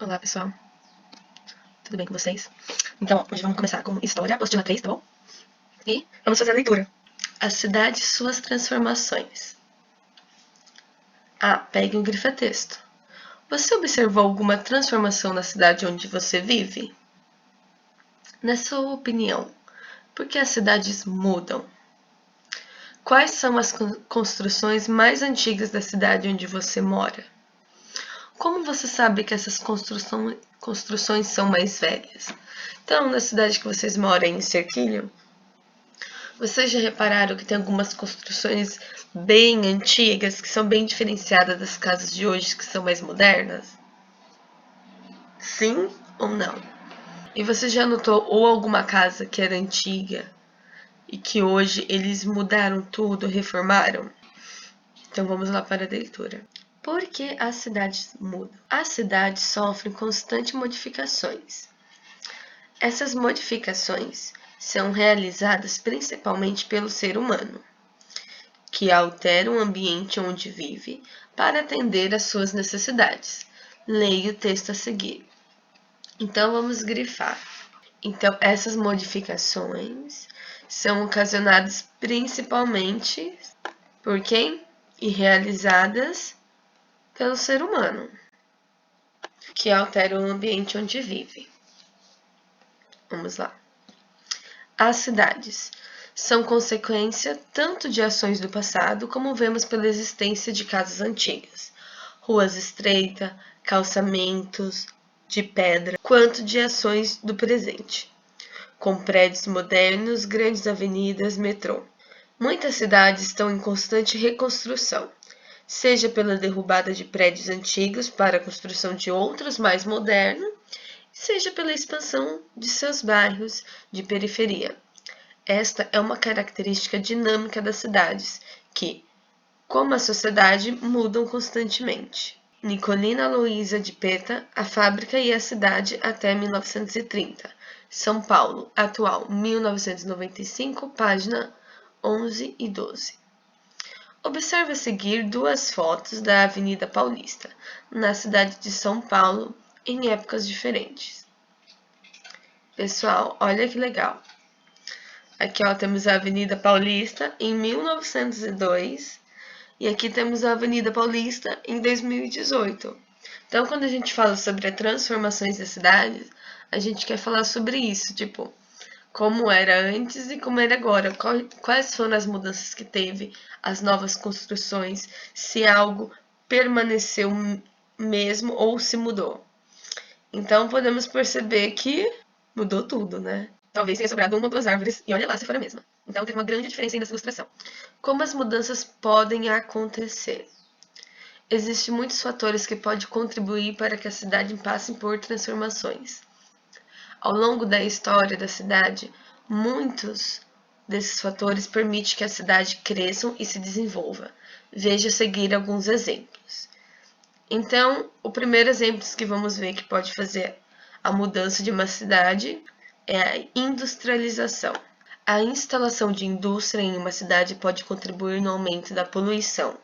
Olá, pessoal. Tudo bem com vocês? Então, hoje vamos começar com História, apostila 3, tá bom? E vamos fazer a leitura. A cidade e suas transformações. Pegue o grifa-texto. Você observou alguma transformação na cidade onde você vive? Na sua opinião, por que as cidades mudam? Quais são as construções mais antigas da cidade onde você mora? Como você sabe que essas construções são mais velhas? Então, na cidade que vocês moram, em Cerquilho, vocês já repararam que tem algumas construções bem antigas, que são bem diferenciadas das casas de hoje, que são mais modernas? Sim ou não? E você já notou ou alguma casa que era antiga e que hoje eles mudaram tudo, reformaram? Então vamos lá para a leitura. Por que as cidades mudam? As cidades sofrem constantes modificações. Essas modificações são realizadas principalmente pelo ser humano, que altera o ambiente onde vive para atender às suas necessidades. Leia o texto a seguir. Então vamos grifar. Então essas modificações são ocasionadas principalmente por quem? E realizadas pelo ser humano, que altera o ambiente onde vive. Vamos lá. As cidades são consequência tanto de ações do passado, como vemos pela existência de casas antigas, ruas estreitas, calçamentos de pedra, quanto de ações do presente, com prédios modernos, grandes avenidas, metrô. Muitas cidades estão em constante reconstrução, seja pela derrubada de prédios antigos para a construção de outros mais modernos, seja pela expansão de seus bairros de periferia. Esta é uma característica dinâmica das cidades, que, como a sociedade, mudam constantemente. Nicolina Luiza de Peta, A Fábrica e a Cidade até 1930. São Paulo, atual, 1995, página 11 e 12. Observe a seguir duas fotos da Avenida Paulista, na cidade de São Paulo, em épocas diferentes. Pessoal, olha que legal. Aqui temos a Avenida Paulista em 1902 e aqui temos a Avenida Paulista em 2018. Então, quando a gente fala sobre as transformações das cidades, a gente quer falar sobre isso, tipo, como era antes e como era agora, quais foram as mudanças que teve, as novas construções, se algo permaneceu mesmo ou se mudou. Então, podemos perceber que mudou tudo, né? Talvez tenha sobrado uma ou duas árvores, e olha lá se for a mesma. Então, teve uma grande diferença aí nessa ilustração. Como as mudanças podem acontecer? Existem muitos fatores que podem contribuir para que a cidade passe por transformações. Ao longo da história da cidade, muitos desses fatores permitem que a cidade cresça e se desenvolva. Veja a seguir alguns exemplos. Então, o primeiro exemplo que vamos ver que pode fazer a mudança de uma cidade é a industrialização. A instalação de indústria em uma cidade pode contribuir no aumento da poluição,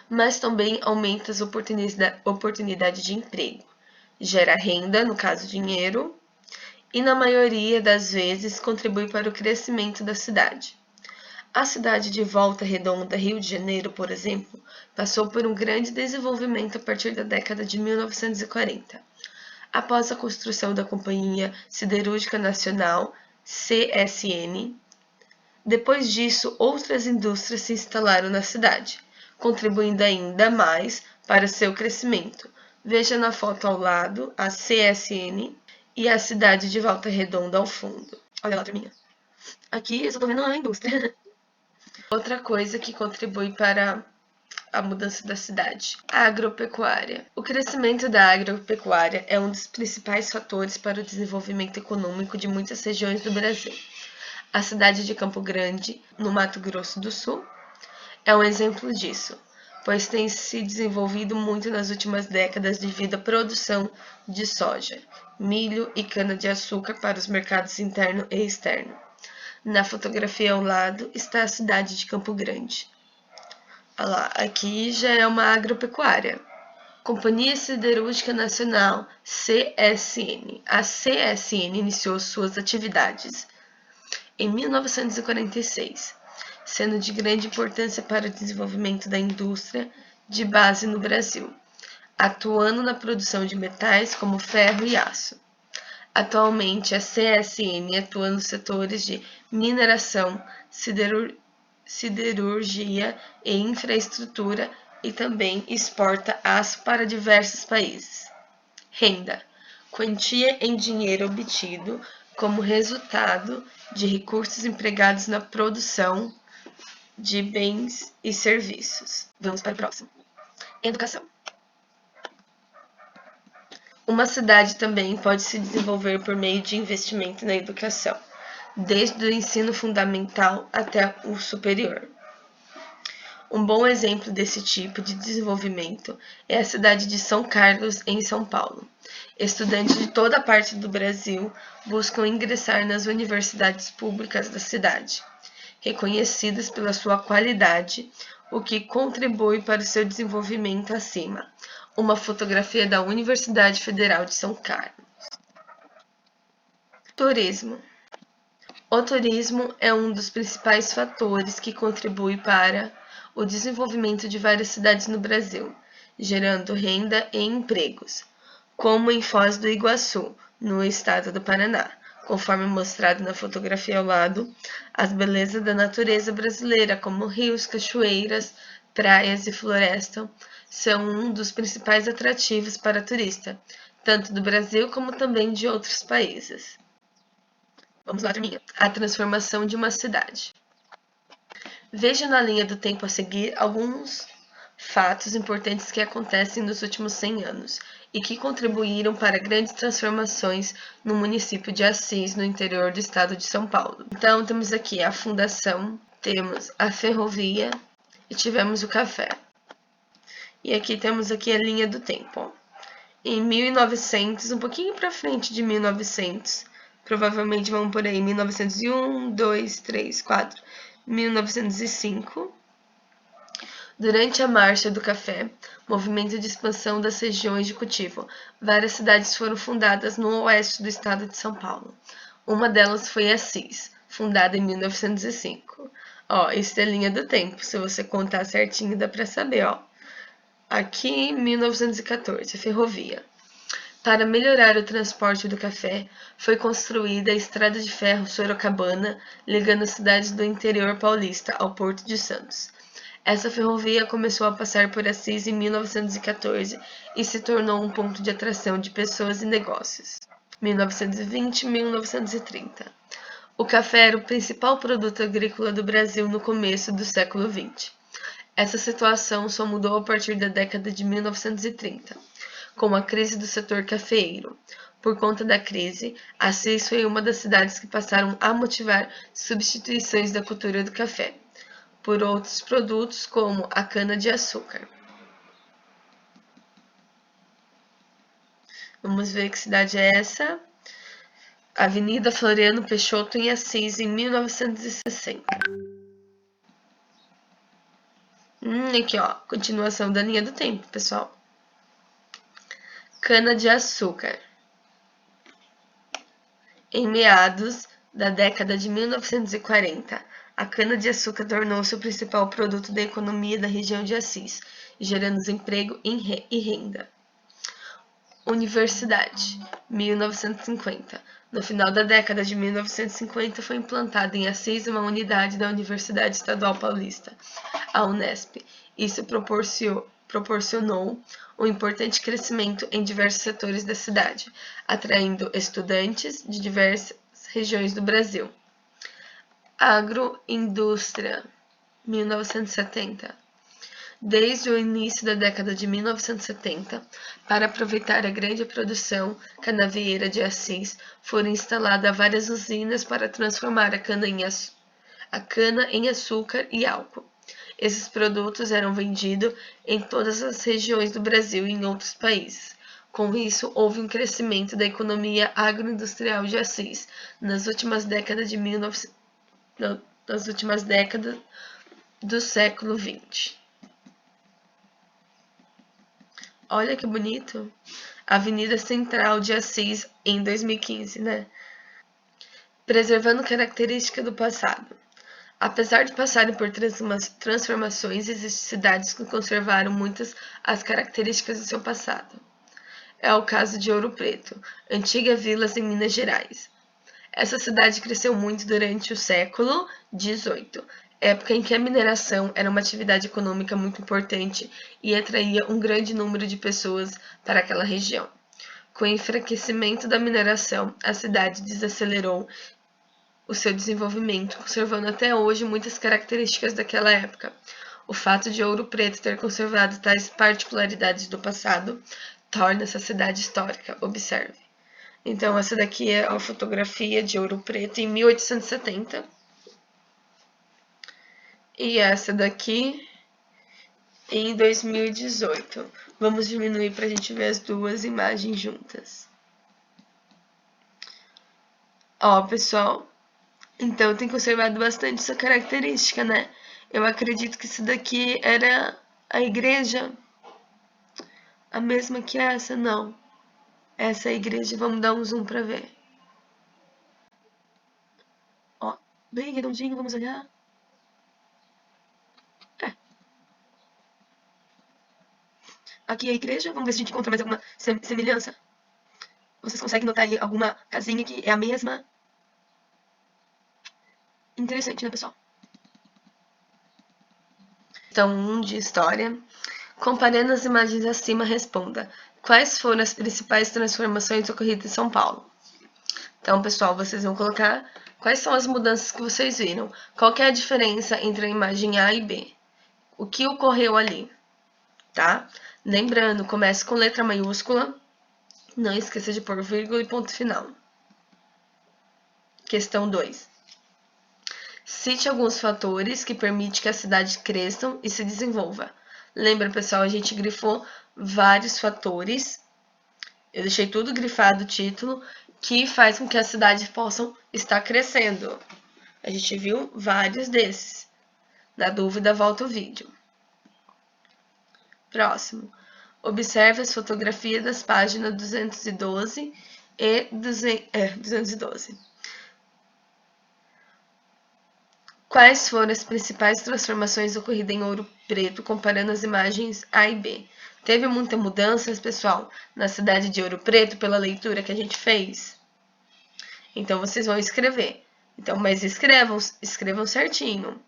mas também aumenta as oportunidades de emprego, gera renda, no caso dinheiro, e na maioria das vezes contribui para o crescimento da cidade. A cidade de Volta Redonda, Rio de Janeiro, por exemplo, passou por um grande desenvolvimento a partir da década de 1940. Após a construção da Companhia Siderúrgica Nacional, CSN, depois disso outras indústrias se instalaram na cidade, contribuindo ainda mais para seu crescimento. Veja na foto ao lado a CSN e a cidade de Volta Redonda ao fundo. Olha lá, turminha. Aqui eu só tô vendo a indústria. Outra coisa que contribui para a mudança da cidade. A agropecuária. O crescimento da agropecuária é um dos principais fatores para o desenvolvimento econômico de muitas regiões do Brasil. A cidade de Campo Grande, no Mato Grosso do Sul, é um exemplo disso, pois tem se desenvolvido muito nas últimas décadas devido à produção de soja, milho e cana-de-açúcar para os mercados interno e externo. Na fotografia ao lado está a cidade de Campo Grande. Olha lá, aqui já é uma agropecuária, Companhia Siderúrgica Nacional, CSN. A CSN iniciou suas atividades em 1946, sendo de grande importância para o desenvolvimento da indústria de base no Brasil, atuando na produção de metais como ferro e aço. Atualmente, a CSN atua nos setores de mineração, siderurgia e infraestrutura e também exporta aço para diversos países. Renda: quantia em dinheiro obtido como resultado de recursos empregados na produção de bens e serviços. Vamos para o próximo. Educação. Uma cidade também pode se desenvolver por meio de investimento na educação, desde o ensino fundamental até o superior. Um bom exemplo desse tipo de desenvolvimento é a cidade de São Carlos, em São Paulo. Estudantes de toda parte do Brasil buscam ingressar nas universidades públicas da cidade, reconhecidas pela sua qualidade, o que contribui para o seu desenvolvimento acima. Uma fotografia da Universidade Federal de São Carlos. Turismo. O turismo é um dos principais fatores que contribui para o desenvolvimento de várias cidades no Brasil, gerando renda e empregos, como em Foz do Iguaçu, no estado do Paraná. Conforme mostrado na fotografia ao lado, as belezas da natureza brasileira, como rios, cachoeiras, praias e floresta, são um dos principais atrativos para turista, tanto do Brasil como também de outros países. Vamos lá, turminha. A transformação de uma cidade. Veja na linha do tempo a seguir alguns fatos importantes que acontecem nos últimos 100 anos e que contribuíram para grandes transformações no município de Assis, no interior do estado de São Paulo. Então, temos aqui a fundação, temos a ferrovia e tivemos o café. E aqui temos aqui a linha do tempo. Ó. Em 1900, um pouquinho para frente de 1900, provavelmente vamos por aí 1901, 2, 3, 4, 1905. Durante a Marcha do Café, movimento de expansão das regiões de cultivo, várias cidades foram fundadas no oeste do estado de São Paulo. Uma delas foi Assis, fundada em 1905. Ó, isso é linha do tempo, se você contar certinho dá para saber, ó. Aqui em 1914, a ferrovia. Para melhorar o transporte do café, foi construída a Estrada de Ferro Sorocabana, ligando as cidades do interior paulista ao Porto de Santos. Essa ferrovia começou a passar por Assis em 1914 e se tornou um ponto de atração de pessoas e negócios. 1920 e 1930. O café era o principal produto agrícola do Brasil no começo do século XX. Essa situação só mudou a partir da década de 1930, com a crise do setor cafeeiro. Por conta da crise, Assis foi uma das cidades que passaram a motivar substituições da cultura do café por outros produtos como a cana-de-açúcar. Vamos ver que cidade é essa? Avenida Floriano Peixoto, em Assis, em 1960. Aqui, ó, continuação da linha do tempo, pessoal. Cana-de-açúcar. Em meados da década de 1940, a cana-de-açúcar tornou-se o principal produto da economia da região de Assis, gerando emprego e renda. Universidade, 1950. No final da década de 1950, foi implantada em Assis uma unidade da Universidade Estadual Paulista, a Unesp. Isso proporcionou um importante crescimento em diversos setores da cidade, atraindo estudantes de diversas regiões do Brasil. Agroindústria, 1970. Desde o início da década de 1970, para aproveitar a grande produção canavieira de Assis, foram instaladas várias usinas para transformar a cana em açúcar e álcool. Esses produtos eram vendidos em todas as regiões do Brasil e em outros países. Com isso, houve um crescimento da economia agroindustrial de Assis nas últimas décadas do século XX. Olha que bonito. Avenida Central de Assis, em 2015, né? Preservando característica do passado. Apesar de passarem por transformações, existem cidades que conservaram muitas as características do seu passado. É o caso de Ouro Preto, antiga vila em Minas Gerais. Essa cidade cresceu muito durante o século XVIII, época em que a mineração era uma atividade econômica muito importante e atraía um grande número de pessoas para aquela região. Com o enfraquecimento da mineração, a cidade desacelerou o seu desenvolvimento, conservando até hoje muitas características daquela época. O fato de Ouro Preto ter conservado tais particularidades do passado torna essa cidade histórica. Observe. Então, essa daqui é a fotografia de Ouro Preto em 1870. E essa daqui em 2018. Vamos diminuir para a gente ver as duas imagens juntas. Ó, pessoal, então tem conservado bastante essa característica, né? Eu acredito que isso daqui era a igreja, a mesma que essa, não. Essa é a igreja, vamos dar um zoom para ver. Ó, bem redondinho, vamos olhar. É. Aqui é a igreja, vamos ver se a gente encontra mais alguma semelhança. Vocês conseguem notar aí alguma casinha que é a mesma? Interessante, né, pessoal? Então, 1 de história. Comparando as imagens acima, responda: quais foram as principais transformações ocorridas em São Paulo? Então, pessoal, vocês vão colocar quais são as mudanças que vocês viram. Qual que é a diferença entre a imagem A e B? O que ocorreu ali, tá? Lembrando, comece com letra maiúscula. Não esqueça de pôr vírgula e ponto final. Questão 2. Cite alguns fatores que permitem que a cidade cresça e se desenvolva. Lembra, pessoal, a gente grifou vários fatores. Eu deixei tudo grifado o título, que faz com que a cidade possa estar crescendo. A gente viu vários desses. Na dúvida, volta o vídeo. Próximo. Observe as fotografias das páginas 212 e 212. Quais foram as principais transformações ocorridas em Ouro Preto, comparando as imagens A e B? Teve muita mudança, pessoal, na cidade de Ouro Preto pela leitura que a gente fez? Então, vocês vão escrever. Então, mas escrevam certinho.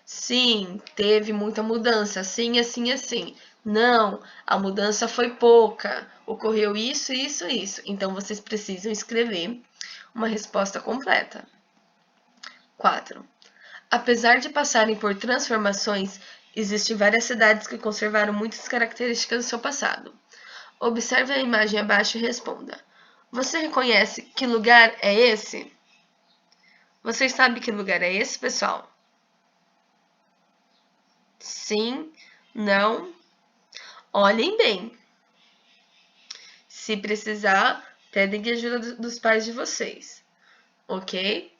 Sim, teve muita mudança, assim, assim, assim. Não, a mudança foi pouca. Ocorreu isso, isso, isso. Então, vocês precisam escrever uma resposta completa. 4. Apesar de passarem por transformações, existem várias cidades que conservaram muitas características do seu passado. Observe a imagem abaixo e responda: você reconhece que lugar é esse? Vocês sabem que lugar é esse, pessoal? Sim, não? Olhem bem. Se precisar, pedem ajuda dos pais de vocês, ok?